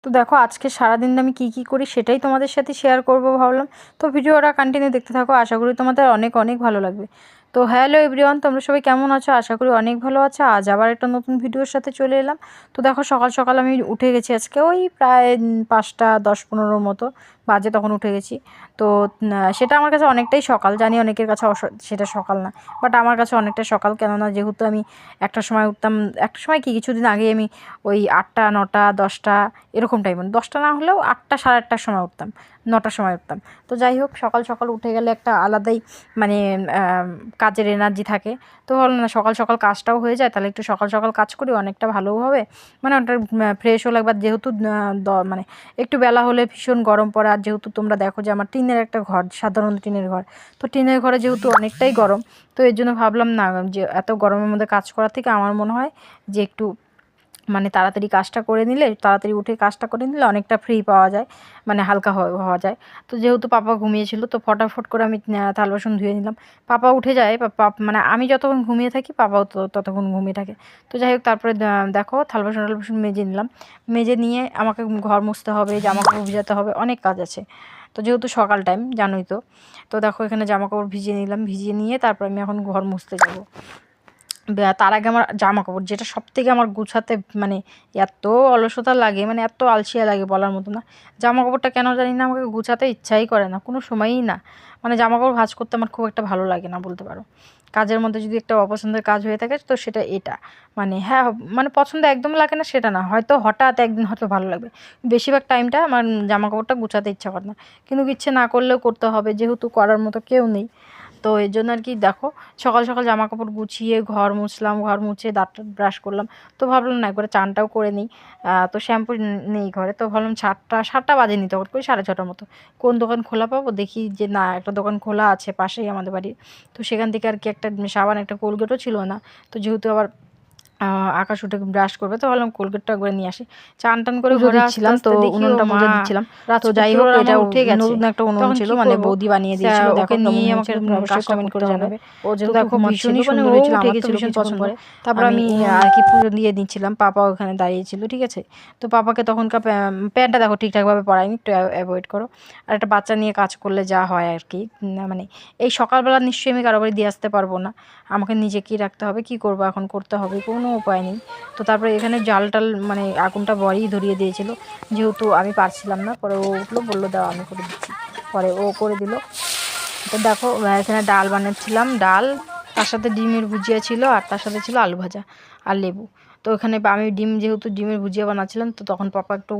তো দেখো আজকে সারাদিন আমি কি কি করি সেটাই তোমাদের সাথে শেয়ার করব ভাবলাম। তো ভিডিওটা কন্টিনিউ দেখতে থাকো, আশা করি তোমাদের অনেক অনেক ভালো লাগবে। তো হ্যালো এভরিওয়ান, তোমরা সবাই কেমন আছো? আশা করি অনেক ভালো আছো। আজ আবার একটা নতুন ভিডিওর সাথে চলে এলাম। তো দেখো সকাল সকাল আমি উঠে গেছি আজকে, ওই প্রায় 5টা 10-15 মতো বাজে, তখন উঠে গেছি। তো সেটা আমার কাছে অনেকটাই সকাল, জানি অনেকের কাছে সেটা সকাল না, বাট আমার কাছে অনেকটা সকাল। কেননা যেহেতু আমি একটা সময় উঠতাম, একটা সময় কি কিছুদিন আগে আমি ওই 8টা 9টা 10টা এরকম টাইম, 10টা না হলেও 8টা সাড়ে 8টার সময় উঠতাম, 9টার সময় উঠতাম। তো যাই হোক, সকাল সকাল উঠে গেলে একটা আলাদাই মানে কাজের এনার্জি থাকে। তো ভাবলাম না সকাল সকাল কাজটাও হয়ে যায়, তাহলে একটু সকাল সকাল কাজ করি, অনেকটা ভালোও হবে, মানে ওটা ফ্রেশও লাগবে। যেহেতু মানে একটু বেলা হলে ভীষণ গরম পড়ে, আর যেহেতু তোমরা দেখো যে আমার টিনের একটা ঘর, সাধারণ টিনের ঘর, তো টিনের ঘরে যেহেতু অনেকটাই গরম, তো এর জন্য ভাবলাম না যে এত গরমের মধ্যে কাজ করার থেকে আমার মনে হয় যে একটু মানে তাড়াতাড়ি কাজটা করে নিলে, তাড়াতাড়ি উঠে কাজটা করে নিলে অনেকটা ফ্রি পাওয়া যায়, মানে হালকা হওয়া যায়। তো যেহেতু পাপা ঘুমিয়েছিল, তো ফটাফট করে আমি থাল বাসন ধুয়ে নিলাম। পাপা উঠে যায়, মানে আমি যতক্ষণ ঘুমিয়ে থাকি পাপাও ততক্ষণ ঘুমিয়ে থাকে। তো যাই হোক, তারপরে দেখো থাল বাসন মেজে নিলাম। মেজে নিয়ে আমাকে ঘর মুছতে হবে, জামা কাপড় ভিজাতে হবে, অনেক কাজ আছে। তো যেহেতু সকাল টাইম জানোই তো। তো দেখো এখানে জামা কাপড় ভিজিয়ে নিলাম, ভিজিয়ে নিয়ে তারপর আমি এখন ঘর মুছতে যাবো। তার আগে আমার জামা কাপড়, যেটা সব থেকে আমার গুছাতে মানে এত অলসতা লাগে, মানে এত আলসিয়া লাগে বলার মতো না। জামা কাপড়টা কেন জানি না আমাকে গুছাতে ইচ্ছাই করে না, কোনো সময়ই না। মানে জামা কাপড় ভাঁজ করতে আমার খুব একটা ভালো লাগে না বলতে পারো। কাজের মধ্যে যদি একটা অপছন্দের কাজ হয়ে থাকে তো সেটা এটা, মানে হ্যাঁ, মানে পছন্দ একদম লাগে না সেটা না, হয়তো হঠাৎ একদিন হয়তো ভালো লাগবে। বেশিরভাগ টাইমটা আমার জামা কাপড়টা গুছাতে ইচ্ছা করে না, কিন্তু ইচ্ছে না করলেও করতে হবে, যেহেতু করার মতো কেউ নেই। তো এর জন্য আর কি দেখো, সকাল সকাল জামা কাপড় গুছিয়ে ঘর মুছলাম, ঘর মুছে দাঁত ব্রাশ করলাম। তো ভাবলাম না একবারে চানটাও করে নিই। তো শ্যাম্পু নেই ঘরে, তো ভাবলাম 7টা বাজেনি তখন, কই 6:30টার মতো। কোন দোকান খোলা পাবো, দেখি যে না একটা দোকান খোলা আছে পাশেই আমাদের বাড়ির। তো সেখান থেকে আর কি একটা সাবান, একটা কোলগেটও ছিল না। তো যেহেতু আবার আকাশ উঠে ব্রাশ করবে, তো ভাবলাম কোলগেটটা একবার নিয়ে আসি। চান টান করে ঘরে দিচ্ছিলাম, তো উনুনটা পুজো দিচ্ছিলাম। তো যাই হোক, এটা উঠে গেছে, নতুন একটা উনুন ছিল, মানে বৌদি বানিয়ে দিয়েছিল। ওকে নিয়ে আমাকে অবশ্যই কমেন্ট করে জানাবে। ও যেহেতু দেখো ভীষণই সুন্দর হয়েছিল, আমার তো ভীষণ পছন্দ। তারপর আমি আর কি পুজো দিয়ে দিচ্ছিলাম, পাপা ওখানে দাঁড়িয়েছিল, ঠিক আছে। তো পাপাকে তখনকার প্যান্টটা দেখো ঠিকঠাকভাবে পরাইনি, একটু অ্যাভয়েড করো। আর একটা বাচ্চা নিয়ে কাজ করলে যা হয় আর কি, মানে এই সকালবেলা নিশ্চয়ই আমি কারো বাড়ি দিয়ে আসতে পারবো না, আমাকে নিজেকেই রাখতে হবে, কি করবো এখন, করতে হবে, কোনো উপায় নেই। তো তারপরে এখানে জাল টাল মানে আগুনটা বড়ই ধরিয়ে দিয়েছিল, যেহেতু আমি পারছিলাম না। পরে ও উঠলো, বললো দাও আমি করে দিচ্ছি, পরে ও করে দিল। তো দেখো এখানে ডাল বানাচ্ছিলাম, ডাল, তার সাথে ডিমের ভুজিয়া ছিল, আর তার সাথে ছিল আলু ভাজা আর লেবু। তো এখানে আমি যেহেতু ডিমের ভুজিয়া বানাচ্ছিলাম, তো তখন পাপা একটু